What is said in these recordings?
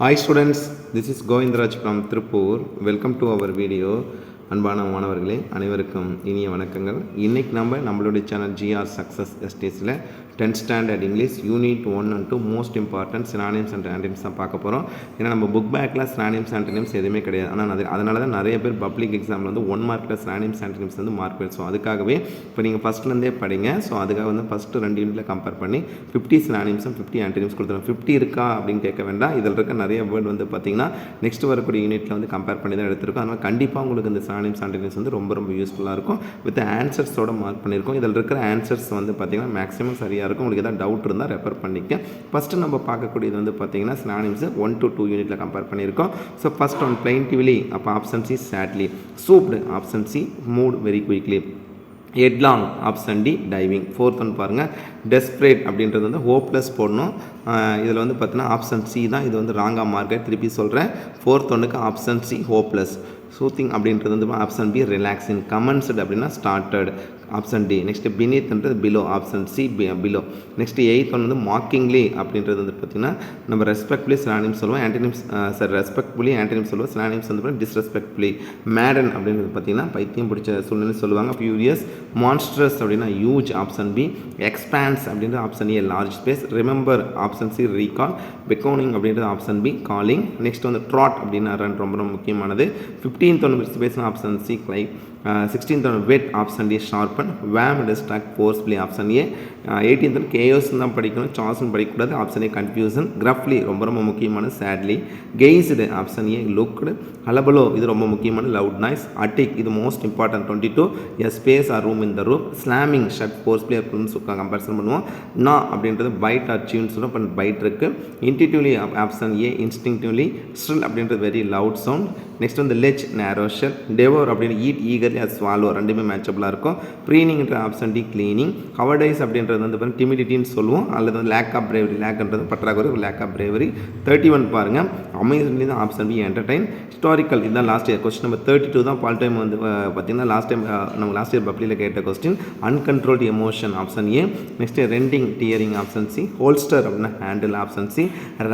Hi students, this is Govindraj from Tripur. Welcome to our video. அன்பான மாணவர்களே அனைவருக்கும் இனிய வணக்கங்கள். இன்றைக்கி நம்மளுடைய சேனல் GR சக்ஸஸ் எஸ்டேஸில் 10th standard English unit 1 and 2 most important synonyms and antonyms தான் பார்க்க போகிறோம். ஏன்னா நம்ம புக் பேக்கில் சினானிம்ஸ் ஆன்டனிம்ஸ் எதுவுமே கிடையாது. ஆனால் அதனால தான் நிறைய பேர் பப்ளிக் எக்ஸாமில் வந்து 1 மார்க்கில் சினானிம்ஸ் ஆன்டனிம்ஸ் வந்து மார்க் போயிடும். ஸோ அதுக்காகவே இப்போ நீங்கள் ஃபஸ்ட்லேருந்தே படிங்க. ஸோ அதுக்காக வந்து ஃபஸ்ட்டு 2 யூனிட்டில் கம்பேர் பண்ணி 50 சினானிம்ஸும் 50 ஆன்டனிம்ஸ் கொடுத்துருவோம். 50 இருக்கா அப்படின்னு கேட்க வேண்டாம். இதில் இருக்க நிறைய வேர்டு வந்து பார்த்திங்கன்னா நெக்ஸ்ட் வரக்கூடிய யூனிட்டில் வந்து கம்பேர் பண்ணி தான் எடுத்திருக்கோம். அதனால் கண்டிப்பாக உங்களுக்கு இந்த சினானிம்ஸ் ஆன்டனிம்ஸ் வந்து ரொம்ப யூஸ்ஃபுல்லாக இருக்கும். வித் ஆன்சர்ஸோட மார்க் பண்ணியிருக்கோம். இதில் இருக்கிற ஆன்சர்ஸ் வந்து பார்த்திங்கன்னா மேக்ஸிமம் சரியாக இருக்கும். உங்களுக்கு ஏதாவது டவுட் இருந்தால் ரெஃபர் பண்ணிக்க. ஃபஸ்ட்டு நம்ம பார்க்கக்கூடியது வந்து பார்த்திங்கன்னா சினானிம்ஸ் 1 to 2 யூனிட்டில் கம்பேர் பண்ணியிருக்கோம். ஸோ ஃபஸ்ட் ஒன் plaintively, அப்போ option C sadly, souped option C moved very quickly, headlong option D diving. Fourth one பாருங்கள் டெஸ்பரேட் அப்படின்றது வந்து ஹோப்லெஸ் போடணும். இதில் வந்து பார்த்தீங்கன்னா ஆப்ஷன் சி தான் இது வந்து ராங்காக மார்க்கெட் திருப்பி சொல்கிறேன். ஃபோர்த் ஒன்றுக்கு ஆப்ஷன் சி ஹோப்லெஸ். சூத்திங் அப்படின்றது வந்து ஆப்ஷன் பி ரிலாக்ஸிங். கமெண்ட்ஸ்டு அப்படின்னா ஸ்டார்டட் ஆப்ஷன் டி. நெக்ஸ்ட்டு பினீத்ன்றது below option C below. Next eighth one வந்து மாக்கிங்லி அப்படின்றது வந்து பார்த்திங்கன்னா நம்ம ரெஸ்பெக்ட்ஃபுல்லி சினானிம்ஸ் சொல்லுவோம். ஆன்டனிம்ஸ் ரெஸ்பெக்ட்ஃபுல்லி ஆன்டனிம்ஸ் சொல்லுவோம். சினானிம்ஸ் வந்து டிஸ்ரெஸ்பெக்ட்ஃபுல்லி. மேடன் அப்படின்றது பார்த்திங்கன்னா பைத்தியம் பிடிச்ச சூழ்நிலை சொல்லுவாங்க. ஃபியூரியஸ். மான்ஸ்ட்ரஸ் அப்படின்னா ஹியூஜ் ஆப்ஷன் பி. எக்ஸ்பான்ஸ் அப்படின்றது option A large space. Remember option C recall. Beckoning அப்படின்றது ஆப்ஷன் பி காலிங். நெக்ஸ்ட் வந்து ட்ராட் அப்படின்னா ரன் ரொம்ப முக்கியமானது. 15th ஒன்று பேசின ஆப்ஷன் சி கிளை. 16th ஒன்று வெட் ஆப்ஷன் டி ஷார்பன். வேம் distract forcefully option A. 18th ஒன்று கேயோஸ் தான் படிக்கணும், சாஸ்ன்னு படிக்கக்கூடாது ஆப்ஷன் ஏ கன்ஃபியூசன். கிரஃப்லி ரொம்ப முக்கியமானது sadly. Gazed option A looked. Hullabaloo இது ரொம்ப முக்கியமான லவுட் நாய்ஸ். அட்டிக் இது most important 22 a space or room in the room. Slamming shut forcefully அப்படின்னு கம்பேரிசன் பண்ணுவோம். நா அப்படின்றது பைட் ஆர் சியூன்னு சொல்லுவோம். இப்போ பைட் இருக்குது. இன்டிடிவ்லி ஆப்ஷன் ஏ இன்ஸ்டிங்டிவ்லி. ஸ்டில் அப்படின்றது வெரி லவுட் சவுண்ட். நெக்ஸ்ட் வந்து லெச் நேரோ ஷெல். டெவோர் அப்படின்னு ஈட் ஈகர்லி அது ஸ்வாலோ ரெண்டுமே மேட்சபிளாக இருக்கும். ப்ரீனிங்ன்ற ஆப்ஷன் டி கிளீனிங். கவர்டைஸ் அப்படின்றது வந்து பார்த்தீங்கன்னா டிமிடிட்டின்னு சொல்லுவோம். அல்லது வந்து லேக் ஆஃப் பிரேவரி. லேக்ன்றது பற்றாக்குறை, லேக் ஆஃப் பிரேவரி. 31 பாருங்கள் அமேசிங்லி தான் ஆப்ஷன் பி என்டர்டைன். ஹிஸ்டாரிக்கல் இதுதான் லாஸ்ட் இயர் கொஸ்டின் நம்பர் 32 தான். பால் டைம் வந்து பார்த்திங்கன்னா லாஸ்ட் இயர் பப்ளியில் கேட்ட question. Uncontrolled emotion option A. Next rending tearing option C. Holster அப்படின்னா handle option C.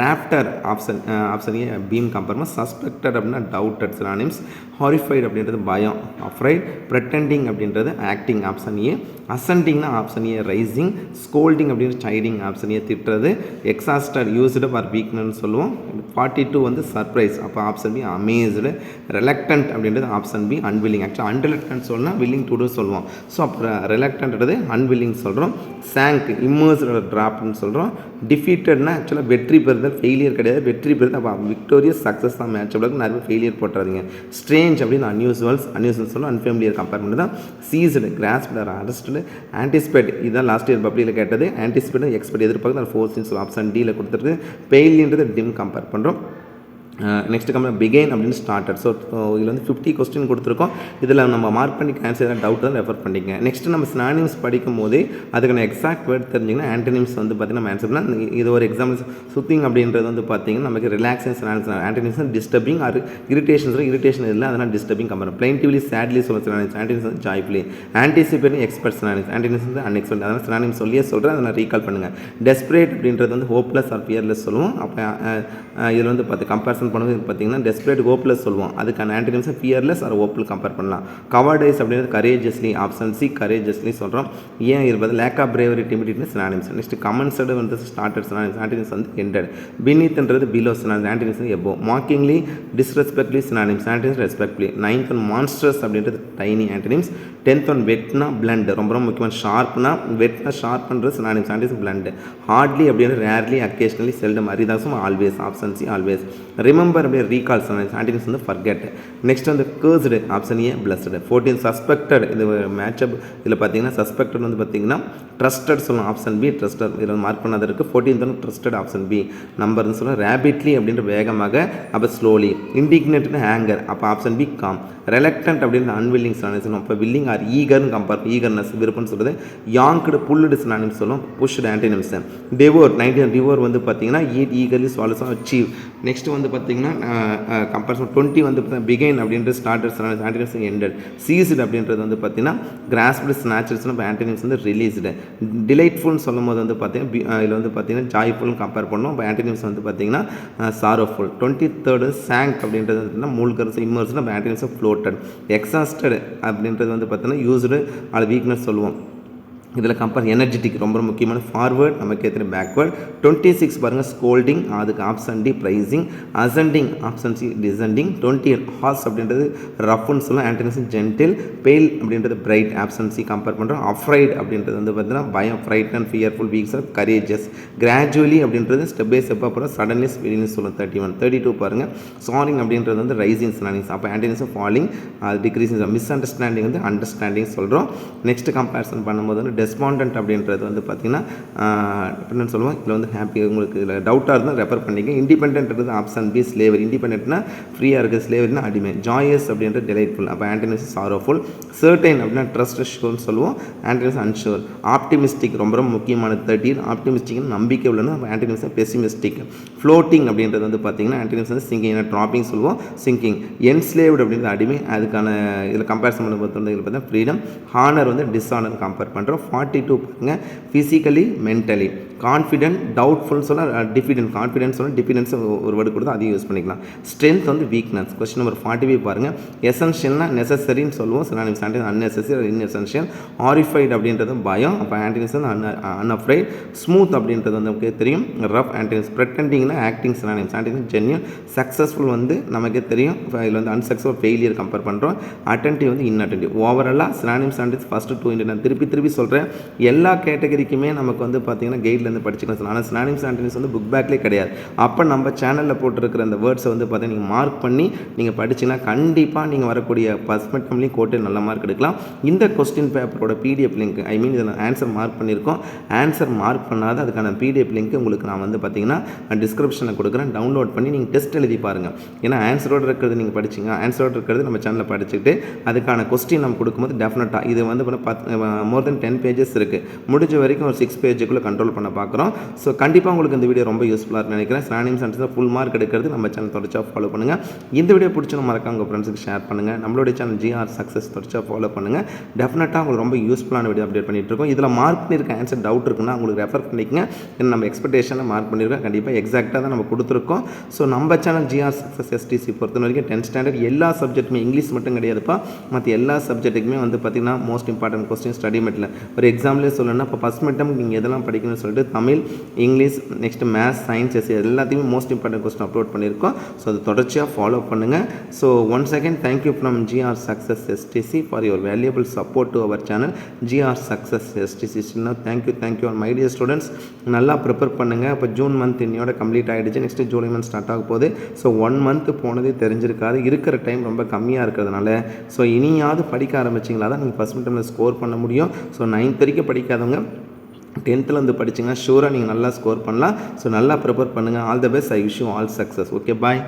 Raptor option A beam கம்பேர்மா. சஸ்பெக்டட் அப்படின்னா டவுட்டட் சினானிம்ஸ். ஹாரிஃபைடு அப்படின்றது பயம் அஃப்ரைட். ப்ரெட்டெண்டிங் அப்படின்றது ஆக்டிங் ஆப்ஷன் ஏ. அசண்டிங்னா ஆப்ஷன் ஏ ரைசிங். ஸ்கோல்டிங் அப்படின்னு chiding option A திட்டுறது. Exhausted used for வீக்னஸ்னு சொல்லுவோம். 42 வந்து சர்ப்ரைஸ் அப்போ ஆப்ஷன் பி அமேஸ்டு. ரெலக்டன்ட் அப்படின்றது ஆப்ஷன் பி அன்வில்லிங். ஆக்சுவலாக அன்ரிலக்டன்ட் சொல்லலாம், வில்லிங் டு டூ சொல்லுவோம். ஸோ அப்போ ரெலக்டன்றது அன்வில்லிங் சொல்கிறோம். சாங்க் இம்மர்ஸ்டு ட்ராப்னு சொல்கிறோம். டிஃபீட்டட்னா ஆக்சுவலாக வெற்றி பெறுதல் ஃபெயிலியர் கிடையாது, வெற்றி பெறுதல். அப்போ விக்டோரியஸ் சக்ஸஸ் தான் மேட்ச் அப்படின்னா நிறைய ஃபெயிலியர் போட்டுறாதீங்க. ஸ்ட்ரேஞ்ச் அப்படின்னு அன்யூஸ்வல் சொல்லுவோம். அன்ஃபேமிலியர் கம்பேர் பண்ணி தான். சீஸ்டு கிராஸ்ப்டு அரெஸ்டு. ஆன்டிசிபேட் இதுதான் லாஸ்ட் இயர் பப்ளியில் கேட்டது. ஆன்டிசிபேட் எக்ஸ்பெக்ட் எதிர்பார்க்க நான் ஃபோர்ஸ் ஆப்ஷன் டியில் கொடுத்துருக்கு. பெயில்ன்றது டிம் கம்பேர் பண்ணுறோம். நெக்ஸ்ட் கம்பெனி பிகைன் அப்படின்னு ஸ்டார்டட். ஸோ இதில் வந்து 50 கொஸ்டின் கொடுத்துருக்கோம். இதில் நம்ம மார்க் பண்ணி ஆன்சர் ஏதாவது டவுட் தான் ரெஃபர் பண்ணிக்கங்க. நெக்ஸ்ட் நம்ம சினானிம்ஸ் படிக்கும் போதே அதுக்கான எக்ஸாக்ட் வேர்ட் தெரிஞ்சிங்கன்னா ஆன்டனிம்ஸ் வந்து பார்த்திங்கன்னா ஆன்சர் பண்ணால் இது ஒரு எக்ஸாம்பிள். சுத்திங் அப்படின்றது வந்து பார்த்திங்கன்னா நமக்கு relaxing synonyms. Antonyms disturbing or irritation இல்லை, அதனால் டிஸ்டர்பிங் கம்பேர். பிளைன்டிவ்லி சேட்லி சொல்ல சினானிம்ஸ். ஆன்டனிம்ஸ் வந்து joyfully. Anticipating expect synonyms. Antonyms வந்து அன்எக்ஸ்பெக்ட். அதனால் சினானிம்ஸ் சொல்லியே சொல்கிறேன், அதை நான் ரீகால் பண்ணுங்கள். டெஸ்பரேட் அப்படின்றது வந்து ஹோப்லெஸ் ஆர் ஃபியர்லெஸ் சொல்லுவோம். அப்போ இதில் வந்து பார்த்து கம்பேரிசன் பண்ணுறது பார்த்தீங்கன்னா டெஸ்பரேட் ஹோப்லெஸ் சொல்லுவோம். அதுக்கான antonyms fearless or hopeful compare பண்ணலாம். கவர்டைஸ் அப்படின்றது கரேஜஸ்லி ஆப்ஷன் சி கரேஜஸ்லி சொல்கிறோம். ஏன் இருப்பது lack of bravery timidness synonyms. Next commenced வந்து ஸ்டார்டட் சினானிம்ஸ். ஆன்டனிம்ஸ் வந்து எண்டட். பினீத்ன்றது பிலோ சினானிம்ஸ். ஆன்டனிம்ஸ் வந்து above. Mockingly disrespectfully synonyms. Antonyms respectfully. 9th one monstrous அப்படின்றது டைனி ஆன்டனிம்ஸ். 10th ஒன் வெட்னா blunt ரொம்ப முக்கியமான. ஷார்ப்னா வெட்னா ஷார்ப் பண்ணுறது சினானிம்ஸ். Antonyms blunt. ஹார்ட்லி அப்படின்றது ரேர்லி அக்கேஷனலி செல்டம் அரிதாசம் always option C always. Remember அப்படியே ரீகால் சினானிம்ஸ். ஆன்டனிம்ஸ் வந்து ஃபர்கெட். நெக்ஸ்ட் வந்து கர்ஸ்டு ஆப்ஷன் ஏ பிளஸ்டு. 14 சஸ்பெக்டட் இது மேட்சப். இதில் பார்த்தீங்கன்னா சஸ்பெக்டட் வந்து பார்த்தீங்கன்னா ட்ரஸ்டட் சொல்லலாம். Option be trusted. இதில் மார்க் பண்ணது இருக்குது. 14th வந்து ட்ரஸ்டட் ஆப்ஷன் பி. நம்பர்னு சொல்லலாம். ரேபிட்லி அப்படின்ற வேகமாக. அப்போ ஸ்லோலி. இண்டிக்னேட்னு ஹேங்கர். அப்போ ஆப்ஷன் பி காம். ரெலக்டன்ட் அப்படின்ற அன்வில்லிங் சினானிம் சொல்லுவோம். இப்போ வில்லிங் ஆர் ஈகர்னு கம்பேர் ஈகர்னஸ் விருப்பம்னு சொல்கிறது. யாங்க்டு புல்லுடு சினானிம் சொல்லுவோம். Pushed antonyms. டிவோர் 19 டிவோர் வந்து பார்த்தீங்கன்னா eat eagerly swallows achieve. Next வந்து பார்த்தீங்கன்னா கம்பேரிசன் 20 வந்து பார்த்தீங்கன்னா பிகைன் அப்படின்ற ஸ்டார்டர்ஸ் ஆன்டினிம்ஸ் எண்டட். சீஸ்டு அப்படின்றது வந்து பார்த்தீங்கன்னா கிராஸ்ப்டு ஸ்நாச்சர்ஸ் ஆன்டினிம்ஸ் வந்து ரிலீஸ்டு. டிலைட்ஃபுல்னு சொல்லும் போது வந்து பார்த்தீங்கன்னா இதில் வந்து பார்த்தீங்கன்னா ஜாய்ஃபுல்னு கம்பேர் பண்ணோம். இப்போ ஆன்டினிம்ஸ் வந்து பார்த்தீங்கன்னா சாரோஃபுல். 23rd சாங்க் அப்படின்றது வந்து மூழ்கர்ஸ் இம்மர்ஸ். நம்ம ஆன்டினிம்ஸ் ஃப்ளோட்டட். எக்ஸாஸ்டட் அப்படின்றது வந்து பார்த்தீங்கன்னா யூஸ்டு அது வீக்னஸ் சொல்லுவோம். இதில் கம்பேர் எனர்ஜெட்டிக் ரொம்ப முக்கியமான ஃபார்வேர்ட் நமக்கு ஏற்ற பேக்வேர்ட். 26 பாருங்கள் ஸ்கோல்டிங் அதுக்கு option D praising. Ascending option C descending. 28 harsh அப்படின்றது ரஃப்னு சொல்லலாம். Antonyms gentle. பெயில் அப்படின்றது பிரைட் ஆப்ஷன் சி கம்பேர் பண்ணுறோம். அஃப்ரைட் அப்படின்றது வந்து பார்த்தீங்கன்னா பயம் fright and fearful weeks or courageous. Gradually அப்படின்றது ஸ்டெப் பை ஸ்டெப்பாக போகிற சடன்லி ஸ்பீடின்னு சொல்லுவோம். 31 32 பாருங்கள் சாரிங் அப்படின்றது வந்து ரைசிங் சினானிம்ஸ். அப்போ ஆன்டினிம்ஸ் ஃபாலிங் அது டிக்ரீசிங். மிஸ் அண்டர்ஸ்டாண்டிங் வந்து அண்டர்ஸ்டாண்டிங் சொல்கிறோம். நெக்ஸ்ட் கம்பேரிசன் பண்ணும்போது வந்து டெஸ்பாண்டன்ட் அப்படின்றது வந்து பார்த்தீங்கன்னா என்னென்னு சொல்லுவோம். இதில் வந்து ஹாப்பி உங்களுக்கு இதில் டவுட்டாக இருந்தால் ரெஃபர் பண்ணிக்க. இண்டிபெண்டன்ட்ன்றது ஆப்ஷன் பி ஸ்லேவரி. இண்டிபெண்டன்ட்னா ஃப்ரீயாக இருக்குது, ஸ்லேவரினா அடிமை. ஜாயஸ் அப்படின்ற டிலைட்ஃபுல். அப்போ ஆன்டினிம்ஸ் சாரோஃபுல். சர்டைன் அப்படின்னா ட்ரஸ்ட் ஷோர்னு சொல்லுவோம். Antonyms unsure. ஆப்டிமிஸ்டிக் ரொம்ப ரொம்ப முக்கியமான 13 ஆப்டிமிஸ்டிக்னு நம்பிக்கை உள்ளது. அப்போ ஆன்டினிம்ஸ் பெசிமிஸ்டிக். ஃப்ளோட்டிங் அப்படின்றது வந்து பார்த்தீங்கன்னா ஆன்டினிம்ஸ் வந்து சிங்கிங் ட்ராப்பிங் சொல்லுவோம். சிங்கிங். என்ஸ்லேவ்டு அப்படின்றது அடிமை. அதுக்கான இதில் கம்பேரிசன் பண்ண பார்த்தோம்னா இதில் பார்த்தா ஃப்ரீடம். ஹானர் வந்து டிஸ்ஆனர் கம்பேர் பண்ணுறோம். 42 பாருங்க ஃபிசிக்கலி மென்டலி. கான்ஃபிடென்ட் டவுட்ஃபுல் சொல்ல டிஃபிடென்ட். கான்ஃபிடென்ஸ் சொல்ல டிஃபிடென்ஸ் ஒரு வேர்டு கொடுத்து அதையும் யூஸ் பண்ணிக்கலாம். ஸ்ட்ரென்த் வந்து வீக்னஸ். கொஸ்டின் நம்பர் 45 பாருங்கள். எசென்ஷியல்னா நெசசரின்னு சொல்லுவோம். Synonyms antonyms unnecessary inessential. Horrified அப்படின்றது பயம். அப்போ ஆன்டினிம்ஸ் வந்து அன்அஃப்ரைட். ஸ்மூத் அப்படின்றது வந்து நமக்கு தெரியும். Rough antonyms. ப்ரெட்டெண்டிங்னா acting synonyms. Antonyms genuine. Successful வந்து நமக்கே தெரியும். இதில் வந்து அன்சக்ஸஸ்ஃபுல் ஃபெயிலியர் கம்பேர் பண்ணுறோம். அட்டென்டிவ் வந்து இன்அட்டென்டிவ். ஓவராலாக சினானிம்ஸ் ஆன்டினிம்ஸ் ஃபஸ்ட்டு 2 நான் திருப்பி சொல்கிறேன். எல்லா கேட்டகரிக்குமே நமக்கு வந்து பார்த்தீங்கன்னா கைட்லேருந்து படிச்சுக்கலாம். ஆனால் சினானிம்ஸ் ஆன்டினிம்ஸ் வந்து புக் பேக்லேயே கிடையாது. அப்போ நம்ம சேனலில் போட்டிருக்கிற அந்த வேர்ட்ஸை வந்து பார்த்தீங்கன்னா நீங்கள் மார்க் பண்ணி நீங்கள் படிச்சிங்கன்னா கண்டிப்பாக நீங்கள் வரக்கூடிய ஃபஸ்ட் மிட்டம்லேயும் கோட்டு நல்ல மார்க் எடுக்கலாம். இந்த கொஸ்டின் பேப்பரோட பிடிஎஃப் லிங்க் இதில் ஆன்சர் மார்க் பண்ணியிருக்கோம். ஆன்சர் மார்க் பண்ணாத அதுக்கான பிடிஎஃப் லிங்க் உங்களுக்கு நான் வந்து பார்த்தீங்கன்னா டிஸ்கிரிப்ஷனில் கொடுக்குறேன். டவுன்லோட் பண்ணி நீங்கள் டெஸ்ட் எழுதி பாருங்கள். ஏன்னா ஆன்சரோடு இருக்கிறது நீங்கள் படிச்சிங்க. ஆன்சரோடு இருக்கிறது நம்ம சேனலில் படிச்சுட்டு அதுக்கான கொஸ்டின் நம்ம கொடுக்கும்போது டெஃபினட்டாக இது வந்து மோர் தென் 10 பேஜஸ் இருக்குது. முடிஞ்ச வரைக்கும் ஒரு 6 பேஜுக்குள்ளே கண்ட்ரோல் பண்ண பார்க்குறோம். ஸோ கண்டிப்பாக உங்களுக்கு இந்த வீடியோ ரொம்ப யூஸ்ஃபுல்லாக இருக்குன்னு நினைக்கிறேன். சினானிம்ஸ் ஆன்டினிம்ஸ் ஃபுல் மார்க் எடுக்கிறது நம்ம சேனல் தொடர்ச்சியாக ஃபாலோ பண்ணுங்கள். இந்த வீடியோ பிடிச்சா மறக்காம உங்கள் ஃப்ரெண்ட்ஸுக்கு ஷேர் பண்ணுங்கள். நம்மளுடைய சேனல் ஜிஆர் சக்ஸஸ் தொடர்ச்சியாக ஃபாலோ பண்ணுங்கள். டெஃபினட்டாக உங்களுக்கு ரொம்ப யூஸ்ஃபுல்லான வீடியோ அப்டேட் பண்ணிட்டு இருக்கோம். இதில் மார்க் பண்ணியிருக்க ஆன்சர் டவுட் இருக்குன்னா உங்களுக்கு ரெஃபர் பண்ணிக்கங்க. நம்ம எக்ஸ்பெக்டேஷனில் மார்க் பண்ணியிருக்கோம். கண்டிப்பாக எக்ஸாக்டாக தான் நம்ம கொடுத்துருக்கோம். ஸோ நம்ம சேனல் ஜிஆர் சக்ஸஸ் எஸ்டிசி பொறுத்த வரைக்கும் 10th ஸ்டாண்டர்ட் எல்லா சப்ஜெக்ட்டுமே இங்கிலீஷ் மட்டும் கிடையாதுப்பா. மற்ற எல்லா சப்ஜெக்ட்டுக்குமே வந்து பார்த்திங்கன்னா மோஸ்ட் இம்பார்ட்டன்ட் கொஸ்டின் ஸ்டடி மெட்டில் ஒரு எக்ஸாம்லேயே சொல்லணும்னா இப்போ ஃபஸ்ட் மிட்டம் நீங்கள் எதெல்லாம் படிக்கணும்னு சொல்லிட்டு Tamil, English, next maths, science, SC எல்லாத்தையுமே மோஸ்ட் இம்பார்ட்டன்ட் கொஸ்டின் அப்லோட் பண்ணியிருக்கோம். ஸோ அது தொடர்ச்சியாக ஃபாலோ பண்ணுங்கள். So once again thank you from GR success STC for your valuable support to our channel GR success STC. Thank you my dear students. நல்லா prepare பண்ணுங்கள். இப்போ June month இன்னையோட complete ஆகிடுச்சு. Next July month start ஆக போகுது. So 1 month போனதே தெரிஞ்சிருக்காது. இருக்கிற டைம் ரொம்ப கம்மியாக இருக்கிறதுனால ஸோ இனியாவது படிக்க ஆரம்பிச்சிங்களா தான் நீங்கள் ஃபஸ்ட் மிட்டமில் ஸ்கோர் பண்ண முடியும். ஸோ 9th வரைக்கும் படிக்காதவங்க 10th வந்து படிச்சிங்கன்னா ஷூராக நீங்கள் நல்லா ஸ்கோர் பண்ணலாம். ஸோ நல்லா ப்ரிப்பேர் பண்ணுங்கள். All the best. I wish you all success. Okay bye.